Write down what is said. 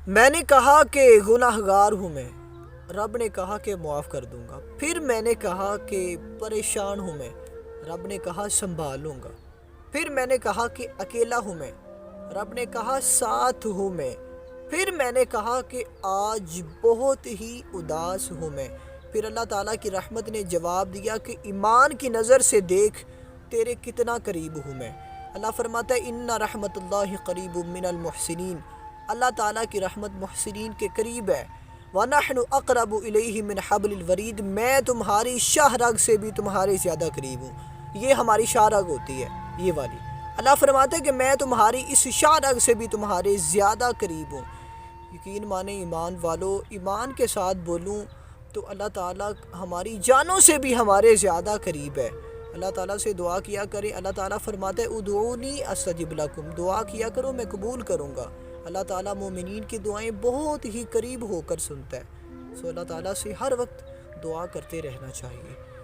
میں نے کہا کہ گناہگار ہوں میں، رب نے کہا کہ معاف کر دوں گا۔ پھر میں نے کہا کہ پریشان ہوں میں، رب نے کہا سنبھالوں گا۔ پھر میں نے کہا کہ اکیلا ہوں میں، رب نے کہا ساتھ ہوں میں۔ پھر میں نے کہا کہ آج بہت ہی اداس ہوں میں۔ پھر اللہ تعالیٰ کی رحمت نے جواب دیا کہ ایمان کی نظر سے دیکھ تیرے کتنا قریب ہوں میں۔ اللہ فرماتا ہے ان رحمت اللہ قریب من المحسنین، اللہ تعالیٰ کی رحمت محسنین کے قریب ہے۔ وَنَحْنُ أَقْرَبُ إِلَيْهِ مِنْ حَبْلِ الْوَرِيدِ، میں تمہاری شاہ رگ سے بھی تمہارے زیادہ قریب ہوں۔ یہ ہماری شاہ رگ ہوتی ہے، یہ والی۔ اللہ فرماتا ہے کہ میں تمہاری اس شاہ رگ سے بھی تمہارے زیادہ قریب ہوں۔ یقین مانے ایمان والو، ایمان کے ساتھ بولوں تو اللہ تعالیٰ ہماری جانوں سے بھی ہمارے زیادہ قریب ہے۔ اللہ تعالیٰ سے دعا کیا کریں۔ اللہ تعالیٰ فرماتا ہے ادعونی استجب لکم، دعا کیا کرو میں قبول کروں گا۔ اللہ تعالیٰ مومنین کی دعائیں بہت ہی قریب ہو کر سنتا ہے۔ سو اللہ تعالیٰ سے ہر وقت دعا کرتے رہنا چاہیے۔